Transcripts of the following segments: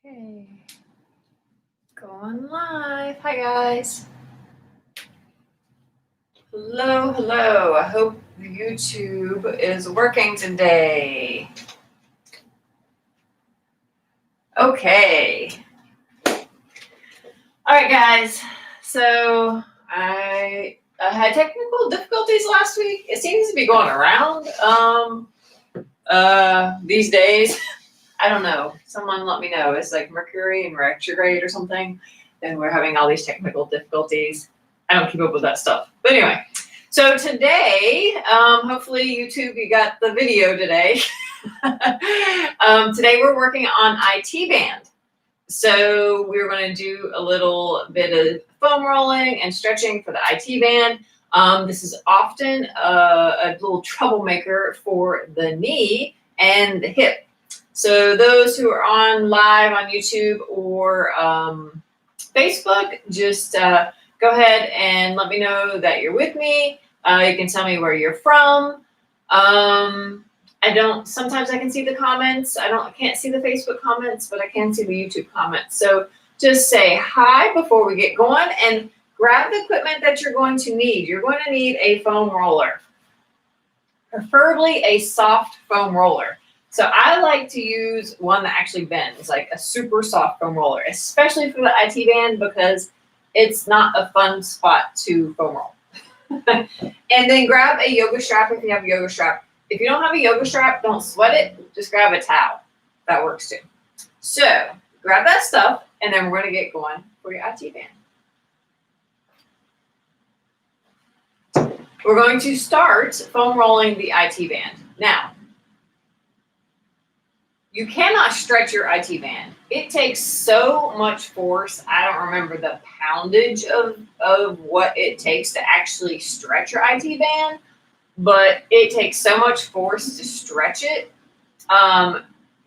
Okay, going live. Hi guys. Hello, hello. I hope YouTube is working today. Okay. All right, guys. So I had technical difficulties last week. It seems to be going around these days. I don't know. Someone let me know. It's like Mercury in retrograde or something, and we're having all these technical difficulties. I don't keep up with that stuff. But anyway, so today, hopefully YouTube, you got the video today. Today we're working on IT band. So we're going to do a little bit of foam rolling and stretching for the IT band. This is often a little troublemaker for the knee and the hip. So those who are on live on YouTube or Facebook, just go ahead and let me know that you're with me. You can tell me where you're from. Sometimes I can see the comments. I can't see the Facebook comments, but I can see the YouTube comments. So just say hi before we get going and grab the equipment that you're going to need. You're going to need a foam roller, preferably a soft foam roller. So I like to use one that actually bends, like a super soft foam roller, especially for the IT band because it's not a fun spot to foam roll. And then grab a yoga strap if you have a yoga strap. If you don't have a yoga strap, don't sweat it. Just grab a towel. That works too. So grab that stuff, and then we're going to get going for your IT band. We're going to start foam rolling the IT band. Now, you cannot stretch your IT band. It takes so much force. I don't remember the poundage of what it takes to actually stretch your IT band, but it takes so much force to stretch it.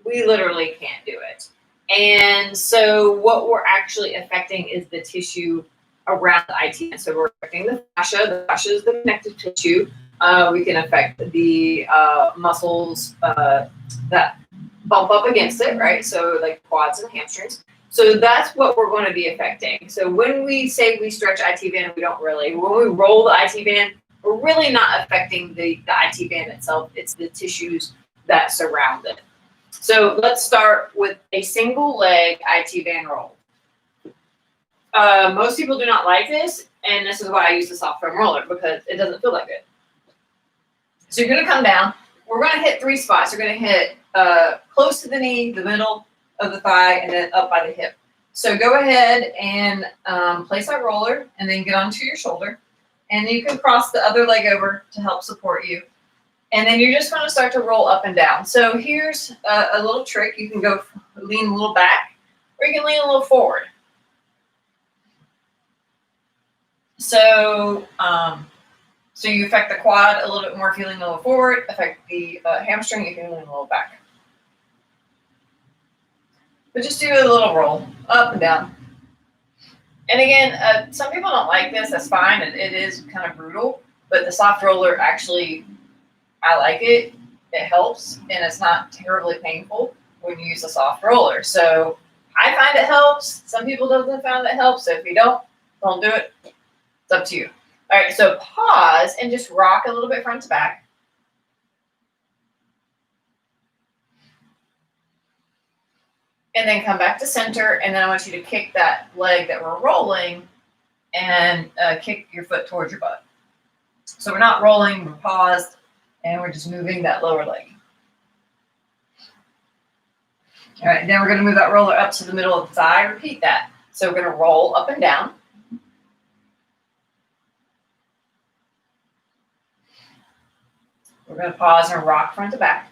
We literally can't do it. And so what we're actually affecting is the tissue around the IT band. So we're affecting the fascia. The fascia is the connective tissue. We can affect the muscles that bump up against it, right? So like quads and hamstrings. So that's what we're going to be affecting. So when we say we stretch IT band, we don't really. When we roll the IT band, we're really not affecting the IT band itself. It's the tissues that surround it. So let's start with a single leg IT band roll. Most people do not like this, and this is why I use the soft foam roller, because it doesn't feel that good. So you're going to come down. We're going to hit 3 spots. You're going to hit close to the knee, the middle of the thigh, and then up by the hip. So go ahead and place that roller, and then get onto your shoulder. And you can cross the other leg over to help support you. And then you're just going to start to roll up and down. So here's a little trick. You can go lean a little back, or you can lean a little forward. So you affect the quad a little bit more if you lean a little forward, affect the hamstring if you lean a little back. But just do a little roll, up and down. And again, some people don't like this, that's fine, it is kind of brutal, but the soft roller actually, I like it, it helps, and it's not terribly painful when you use a soft roller. So I find it helps, some people don't find it helps, so if you don't do it, it's up to you. All right, so pause and just rock a little bit front to back. And then come back to center, and then I want you to kick that leg that we're rolling and kick your foot towards your butt. So we're not rolling, we're paused, and we're just moving that lower leg. All right, then we're going to move that roller up to the middle of the thigh. Repeat that. So we're going to roll up and down. We're going to pause and rock front to back.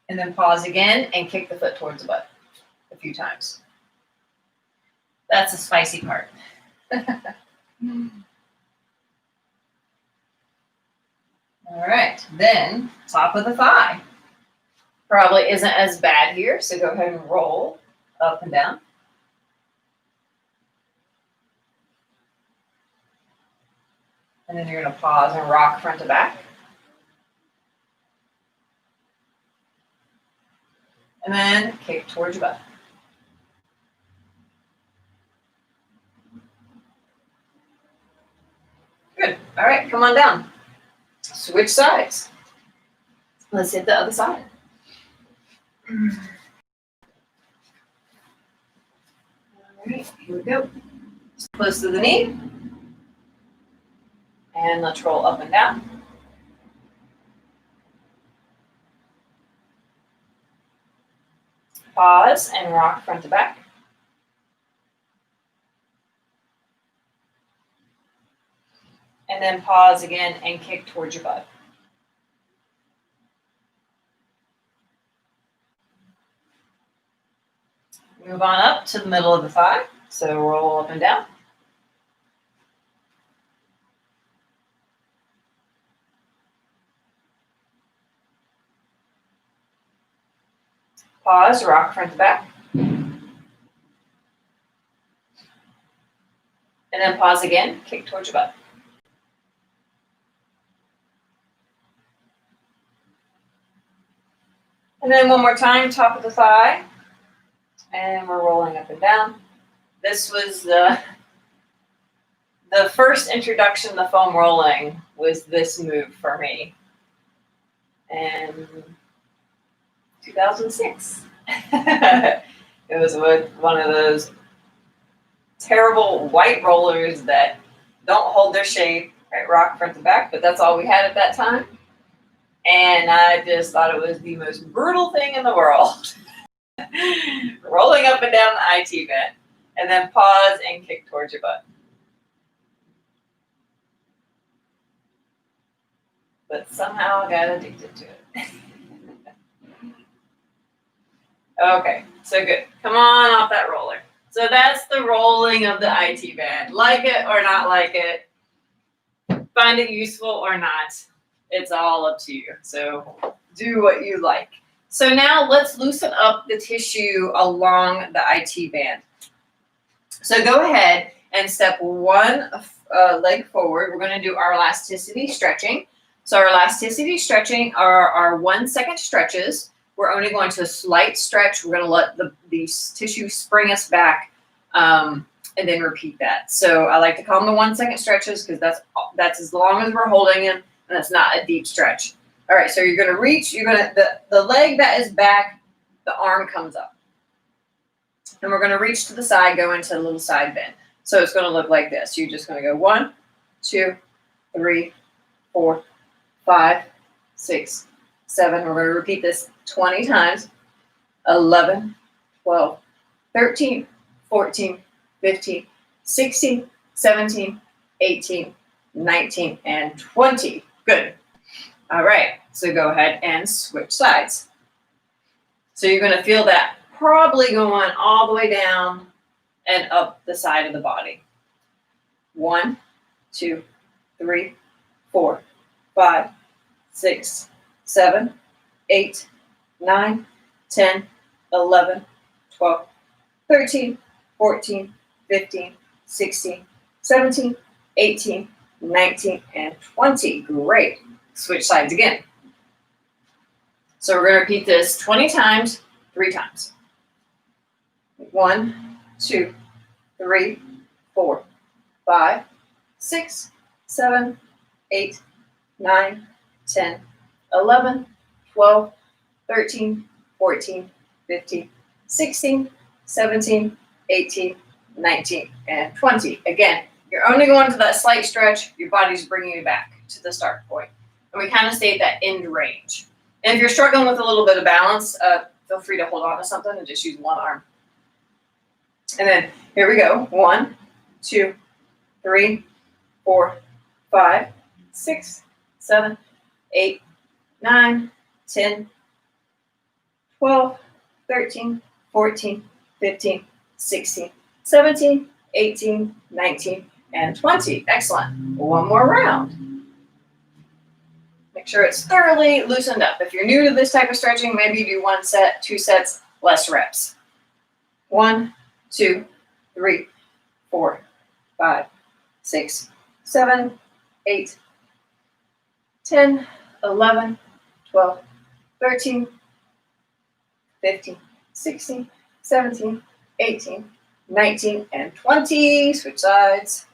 And then pause again and kick the foot towards the butt a few times. That's the spicy part. All right, then top of the thigh. Probably isn't as bad here, so go ahead and roll up and down. And then you're going to pause and rock front to back. And then kick towards your butt. Good. All right, come on down. Switch sides. Let's hit the other side. All right, here we go. Close to the knee. And let's roll up and down. Pause and rock front to back. And then pause again and kick towards your butt. Move on up to the middle of the thigh. So roll up and down. Pause, rock front to back. And then pause again, kick towards your butt. And then one more time, top of the thigh. And we're rolling up and down. This was the first introduction to foam rolling was this move for me. And 2006. It was with one of those terrible white rollers that don't hold their shape, right? Rock front to back, but that's all we had at that time. And I just thought it was the most brutal thing in the world. Rolling up and down the IT bend, and then pause and kick towards your butt. But somehow I got addicted to it. Okay, so good. Come on off that roller. So that's the rolling of the IT band. Like it or not like it, find it useful or not, it's all up to you. So do what you like. So now let's loosen up the tissue along the IT band. So go ahead and step one leg forward. We're going to do our elasticity stretching. So our elasticity stretching are our 1 second stretches. We're only going to slight stretch. We're going to let the tissue spring us back and then repeat that. So I like to call them the 1 second stretches because that's as long as we're holding them, and that's not a deep stretch. All right, so you're going to reach, the leg that is back, the arm comes up. And we're going to reach to the side, go into a little side bend. So it's going to look like this. You're just going to go 1, 2, 3, 4, 5, 6, 7. We're going to repeat this 20 times. 11, 12, 13, 14, 15, 16, 17, 18, 19, and 20. Good. All right, so go ahead and switch sides. So you're going to feel that probably going all the way down and up the side of the body. 1, 2, 3, 4, 5, 6, 7, 8, 9, 10, 11, 12, 13, 14, 15, 16, 17, 18, 19, and 20. Great. Switch sides again. So we're going to repeat this 20 times, 3 times. 1, 2, 3, 4, 5, 6, 7, 8, 9, 10, 11, 12, 13, 14, 15, 16, 17, 18, 19, and 20. Again, you're only going to that slight stretch. Your body's bringing you back to the start point. And we kind of stay at that end range. And if you're struggling with a little bit of balance, feel free to hold on to something and just use one arm. And then here we go. 1, 2, 3, 4, 5, 6, 7, 8, 9, 10, 12, 13, 14, 15, 16, 17, 18, 19, and 20. Excellent. One more round. Make sure it's thoroughly loosened up. If you're new to this type of stretching, maybe you do 1 set, 2 sets, less reps. 1, 2, 3, 4, 5, 6, 7, 8, 10, 11, 12, 13, 15, 16, 17, 18, 19, and 20. Switch sides.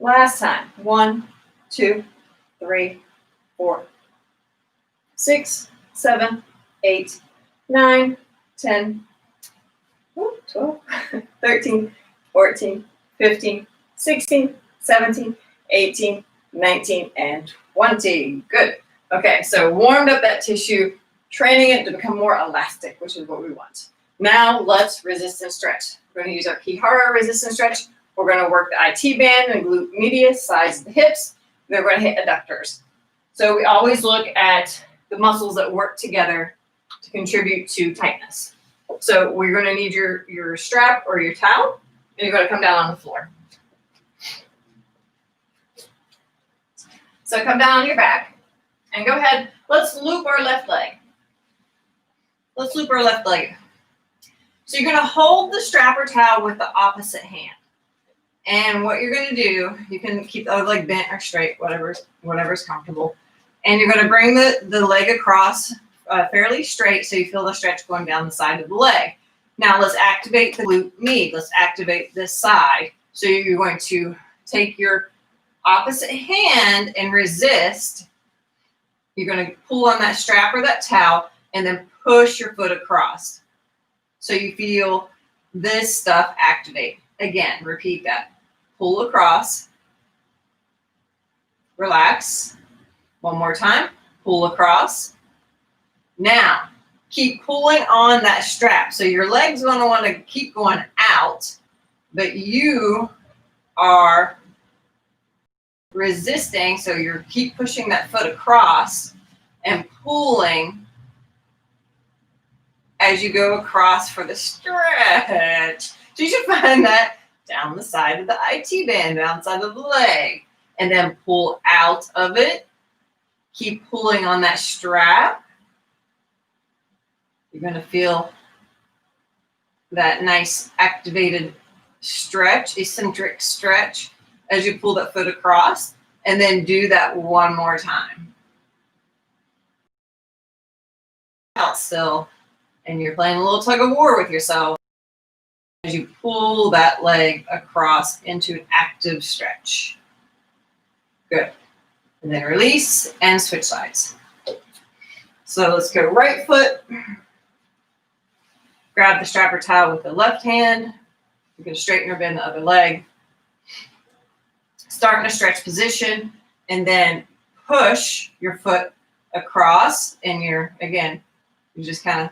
Last time. 1, 2, 3, 4, 6, 7, 8, 9, 10, 12, 13, 14, 15, 16, 17, 18, 19, and 20. Good. Okay, so warmed up that tissue, training it to become more elastic, which is what we want. Now let's resistance stretch. We're going to use our Kihara resistance stretch. We're going to work the IT band and glute medius, sides of the hips. Then we're going to hit adductors. So we always look at the muscles that work together to contribute to tightness. So we're going to need your strap or your towel, and you're going to come down on the floor. So come down on your back and go ahead. Let's loop our left leg. Let's loop our left leg. So you're going to hold the strap or towel with the opposite hand. And what you're going to do, you can keep the other leg bent or straight, whatever's comfortable. And you're going to bring the leg across fairly straight so you feel the stretch going down the side of the leg. Now let's activate the glute med. Let's activate this side. So you're going to take your opposite hand and resist. You're going to pull on that strap or that towel and then push your foot across. So you feel this stuff activate. Again, repeat that. Pull across. Relax. One more time. Pull across. Now, keep pulling on that strap. So your leg's going to want to keep going out, but you are resisting. So you keep pushing that foot across and pulling as you go across for the stretch. So you should find that down the side of the IT band, down the side of the leg, and then pull out of it. Keep pulling on that strap. You're going to feel that nice activated stretch, eccentric stretch, as you pull that foot across, and then do that one more time. Out still, and you're playing a little tug of war with yourself as you pull that leg across into an active stretch. Good. And then release and switch sides. So let's go right foot. Grab the strap or towel with the left hand. You can straighten or bend the other leg. Start in a stretch position and then push your foot across, and you're just kind of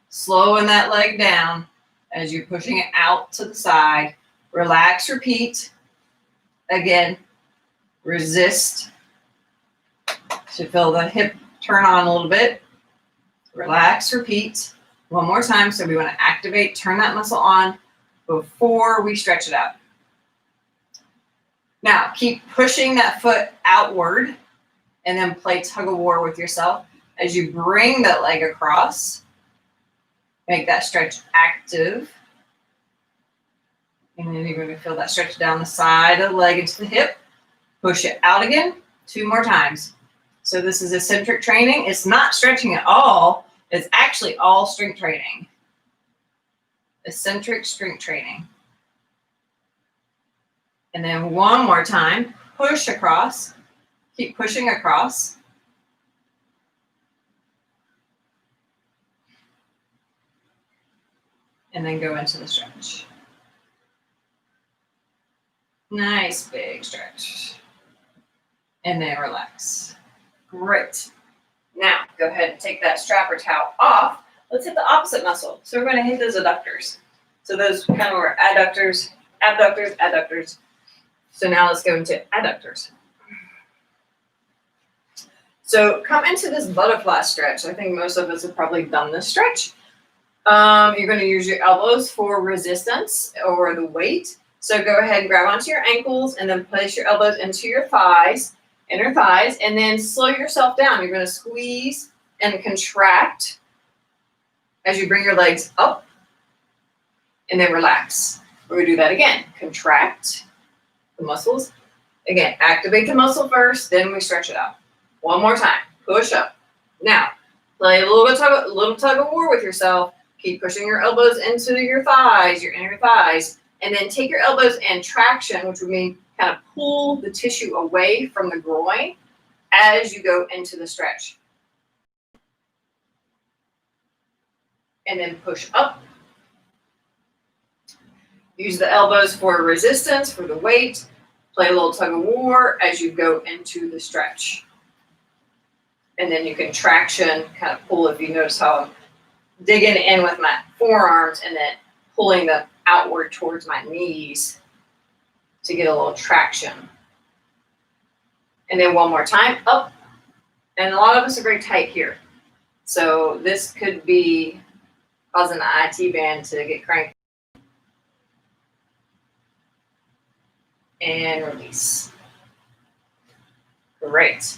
slowing that leg down as you're pushing it out to the side. Relax, repeat. Again, resist. So feel the hip turn on a little bit. Relax, repeat. One more time. So we want to activate, turn that muscle on before we stretch it out. Now, keep pushing that foot outward and then play tug of war with yourself as you bring that leg across. Make that stretch active. And then you're going to feel that stretch down the side of the leg into the hip. Push it out again 2 more times. So this is eccentric training. It's not stretching at all. It's actually all strength training. Eccentric strength training. And then one more time. Push across. Keep pushing across. And then go into the stretch. Nice big stretch. And then relax. Great. Now, go ahead and take that strap or towel off. Let's hit the opposite muscle. So we're going to hit those adductors. So those kind of were adductors, abductors, adductors. So now let's go into adductors. So come into this butterfly stretch. I think most of us have probably done this stretch. You're going to use your elbows for resistance or the weight. So go ahead and grab onto your ankles and then place your elbows into your thighs, inner thighs, and then slow yourself down. You're going to squeeze and contract as you bring your legs up and then relax. We're going to do that again. Contract the muscles. Again, activate the muscle first, then we stretch it out. One more time. Push up. Now, Play a little tug of war with yourself. Keep pushing your elbows into your thighs, your inner thighs, and then take your elbows and traction, which would mean kind of pull the tissue away from the groin as you go into the stretch. And then push up. Use the elbows for resistance, for the weight. Play a little tug of war as you go into the stretch. And then you can traction, kind of pull, if you notice how I'm digging in with my forearms and then pulling them outward towards my knees to get a little traction. And then one more time, up. And a lot of us are very tight here. So this could be causing the IT band to get cranked. And release. Great.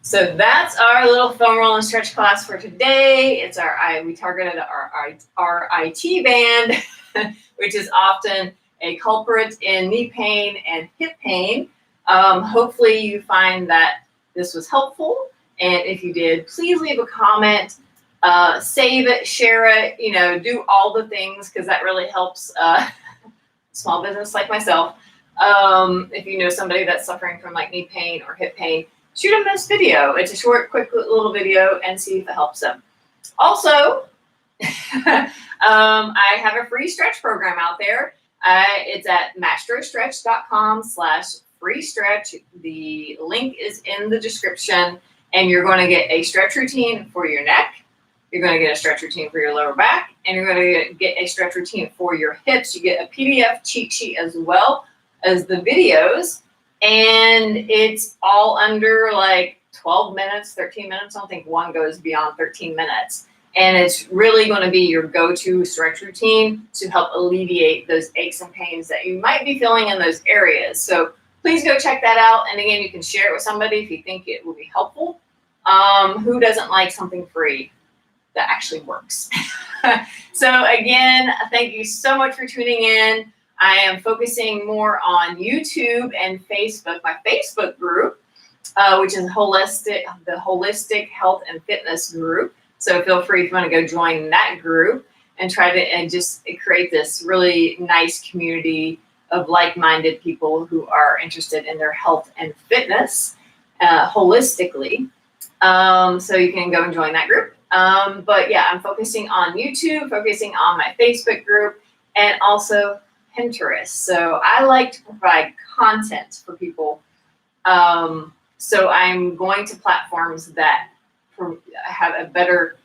So that's our little foam roll and stretch class for today. It's we targeted our IT band, which is often a culprit in knee pain and hip pain. Hopefully you find that this was helpful. And if you did, please leave a comment, save it, share it, do all the things, because that really helps small business like myself. If you know somebody that's suffering from like knee pain or hip pain, shoot them this video. It's a short, quick little video, and see if it helps them. Also, I have a free stretch program out there. It's at MastroStretch.com/free stretch. The link is in the description, and you're going to get a stretch routine for your neck. You're going to get a stretch routine for your lower back, and you're going to get a stretch routine for your hips. You get a PDF cheat sheet as well as the videos. And it's all under like 12 minutes, 13 minutes. I don't think one goes beyond 13 minutes. And it's really going to be your go-to stretch routine to help alleviate those aches and pains that you might be feeling in those areas. So please go check that out. And again, you can share it with somebody if you think it will be helpful. Who doesn't like something free that actually works? So again, thank you so much for tuning in. I am focusing more on YouTube and Facebook, my Facebook group, which is the Holistic Health and Fitness group. So feel free if you want to go join that group and try to just create this really nice community of like-minded people who are interested in their health and fitness holistically. So you can go and join that group. But yeah, I'm focusing on YouTube, focusing on my Facebook group, and also Pinterest. So I like to provide content for people. So I'm going to platforms that have a better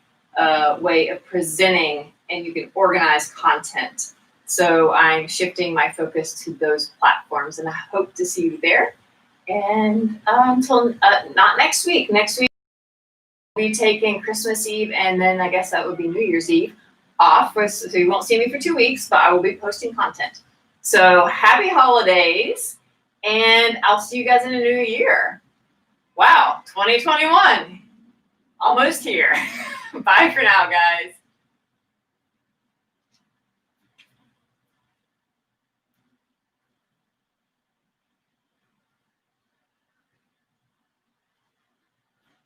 way of presenting, and you can organize content. So I'm shifting my focus to those platforms, and I hope to see you there. And until not next week. Next week we'll be taking Christmas Eve, and then I guess that would be New Year's Eve off. So you won't see me for 2 weeks, but I will be posting content. So happy holidays, and I'll see you guys in a new year. Wow, 2021, almost here. Bye for now, guys.